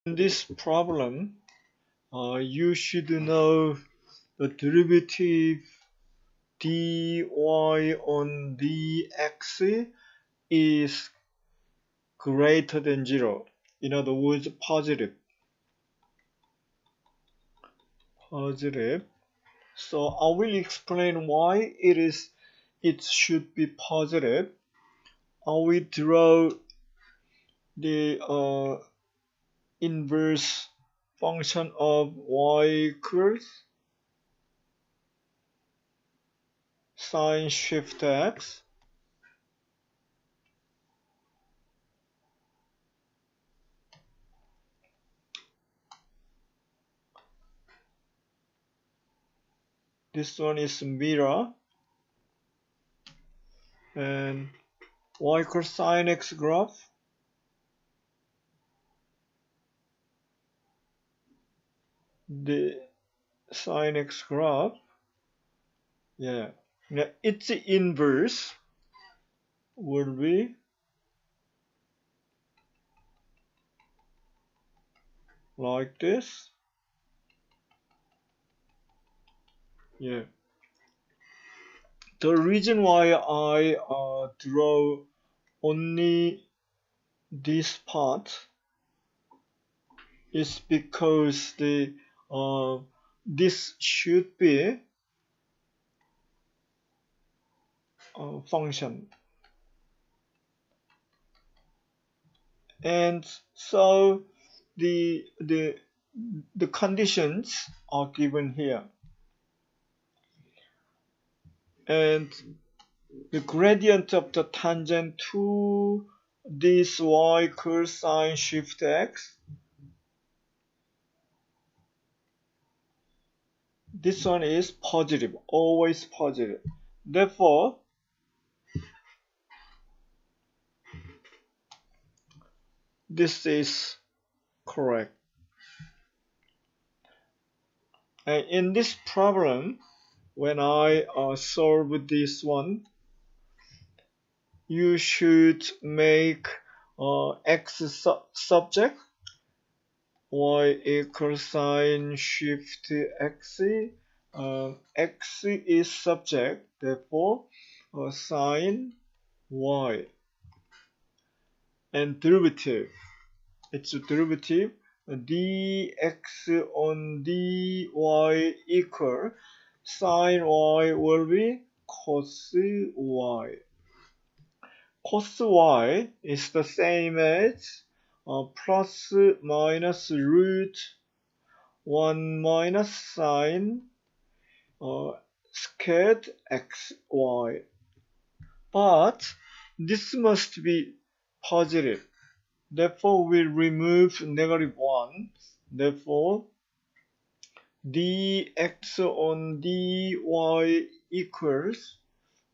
In this problem, you should know the derivative dy on dx is greater than 0. In other words, positive. So I will explain why it should be positive. I will draw the inverse function of y equals sine shift x. This one is mirror, and y equals sine x graph. The sine x graph, yeah, now its inverse will be like this. Yeah. The reason why I draw only this part is because this should be a function, and so the conditions are given here, and the gradient of the tangent to this y equals sine shift x. This one is positive, always positive. Therefore, this is correct. And in this problem, when I solve this one, you should make x subject, y equals sine shift x. X is subject, therefore sine y. And derivative, its derivative dx on dy equal sine y will be cos y. Cos y is the same as plus minus root 1 minus sine squared xy. But this must be positive. Therefore, we remove negative 1. Therefore, dx on dy equals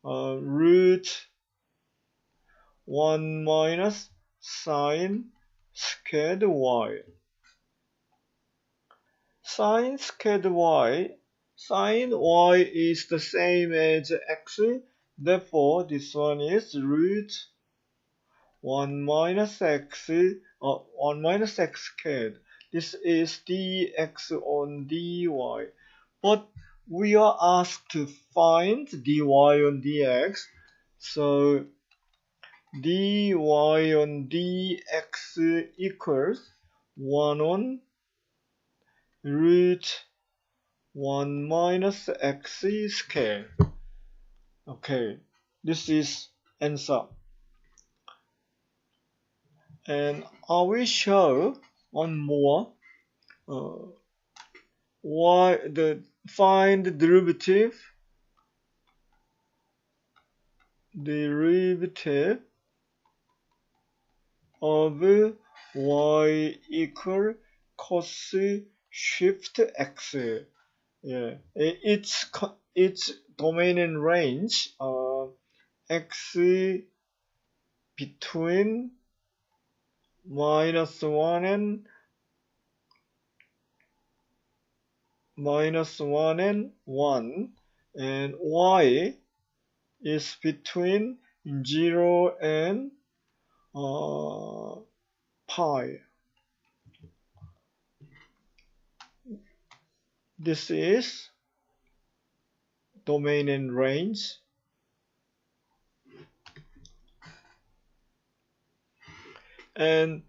root 1 minus sine squared y. Sine squared y, sine y is the same as x, therefore this one is root 1 minus x, 1 minus x squared. This is dx on dy. But we are asked to find dy on dx, so dy on dx equals 1 on root 1 minus x squared. Okay, this is answer. And I will show on more why find the derivative of y equal cos shift x. Yeah, its domain and range x between minus 1 and 1, and y is between 0 and pi. This is domain and range. And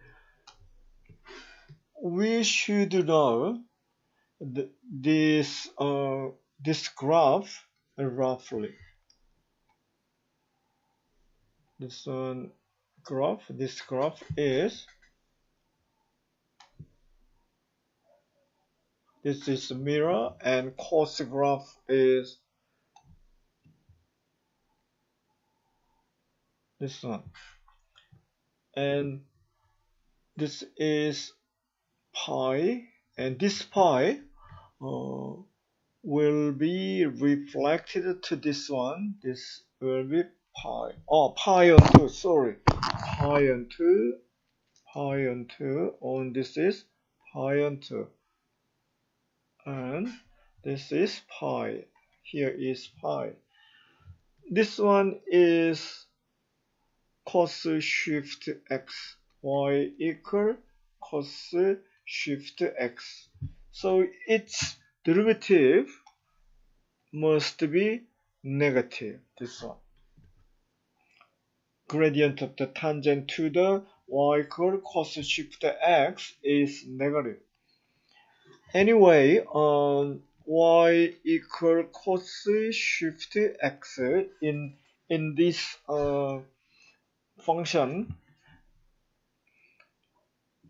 we should know this graph roughly. This graph is, this is mirror, and cos graph is this one, and this is pi, and this pi will be reflected to this one. This will be pi. Oh, pi on 2, sorry. Pi on 2, pi on 2, and this is pi on 2. And this is pi. Here is pi. This one is cos shift x. Y equal cos shift x. So its derivative must be negative. This one. Gradient of the tangent to the y equal cos shift x is negative. Anyway, y equal cos shift x in this function,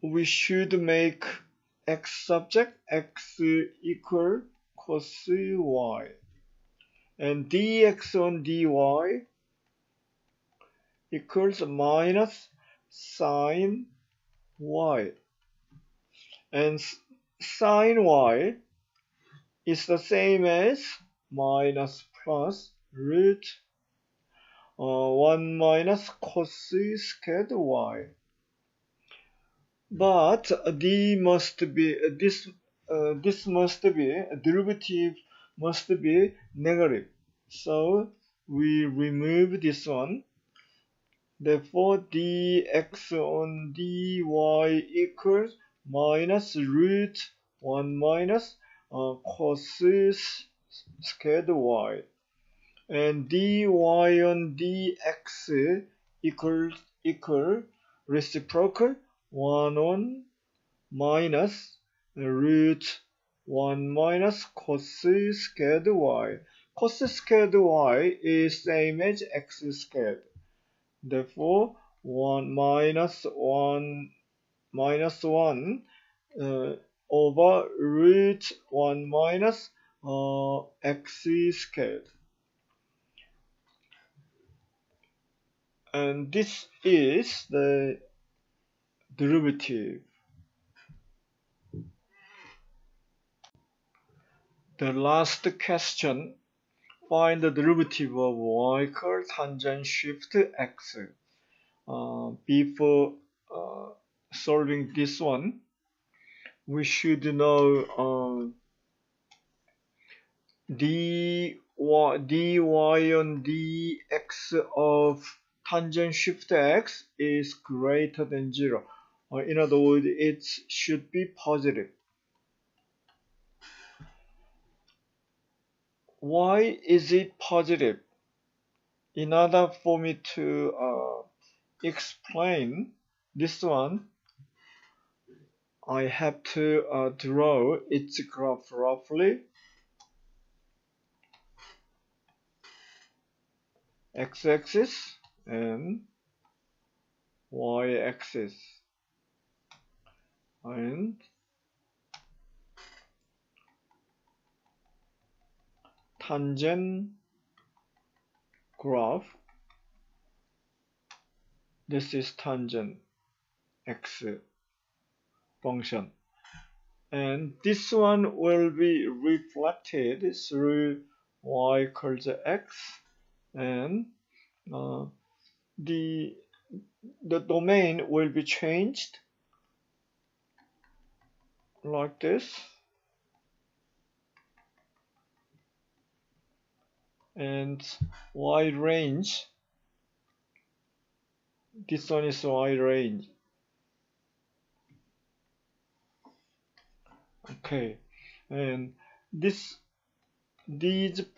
we should make x subject x equal cos y, and dx on dy equals minus sine y, and sine y is the same as minus plus root 1 minus cos squared y. But d must be this must be derivative must be negative. So we remove this one. Therefore dx on dy equals minus root 1 minus cos squared y, and dy on dx equal reciprocal 1 on minus root 1 minus cos squared y. Cos squared y is same as x squared. Therefore 1 minus 1 minus 1 over root 1 minus x squared. And this is the derivative. The last question, find the derivative of y equal tangent shift x. Before solving this one, we should know dy on dx of tangent shift x is greater than 0. In other words, it should be positive. Why is it positive? In order for me to explain this one, I have to draw its graph roughly. X-axis and y-axis, and tangent graph. This is tangent x function, and this one will be reflected through y equals x, and the domain will be changed like this, and y range, this one is y range. Okay, and these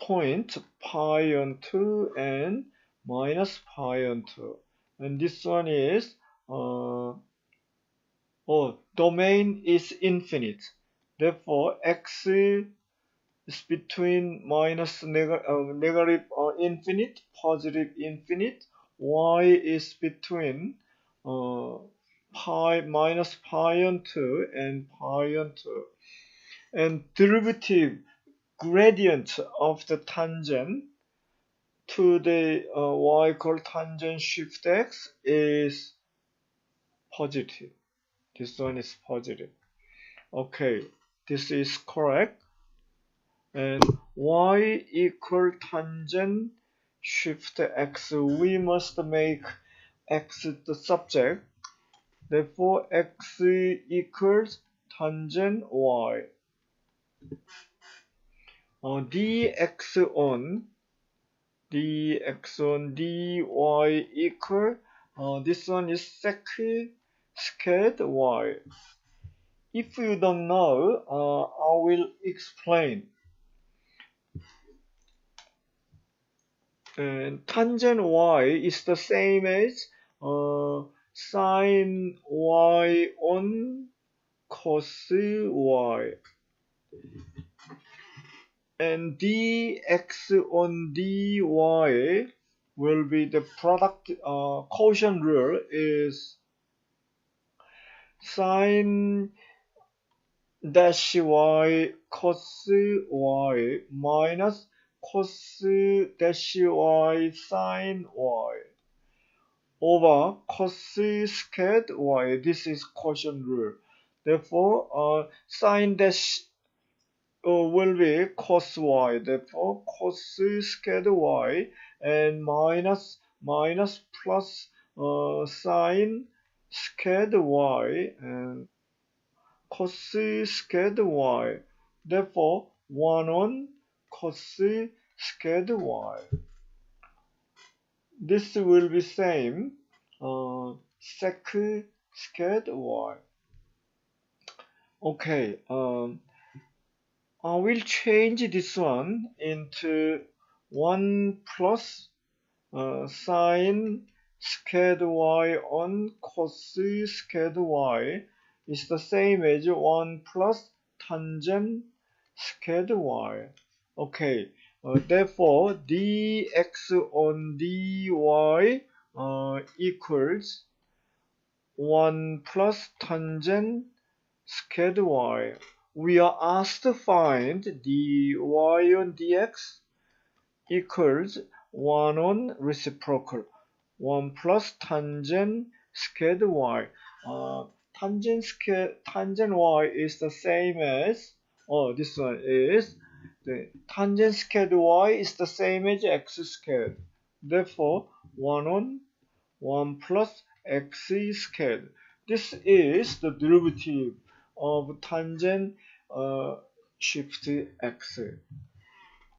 points pi on 2 and minus pi on 2, and this one is domain is infinite. Therefore, x is between negative infinite, positive infinite. Y is between minus pi on 2 and pi on 2. And derivative gradient of the tangent to the y equal tangent shift x is positive. This one is positive. Okay, this is correct. And y equal tangent shift x, we must make x the subject. Therefore, x equals tangent y. dx on dy equal, this one is sec squared y. If you don't know, I will explain. And tangent y is the same as sine y on cos y. And dx on dy will be the product. Quotient rule is sine dash y cos y minus cos dash y sine y over cos squared y. This is quotient rule. Therefore, sine dash will be cos y. Therefore, cos squared y and minus plus sine squared y and cos squared y. Therefore, 1 on cos squared y. This will be same sec squared y. Okay, I will change this one into 1 plus sine squared y on cos squared y is the same as 1 plus tangent squared y. Okay, therefore dx on dy equals 1 plus tangent squared y. We are asked to find dy on dx equals 1 on reciprocal. 1 plus tangent squared y. Tangent y is the same as, this one is, the tangent squared y is the same as x squared. Therefore, 1 on 1 plus x squared. This is the derivative of tangent shift x.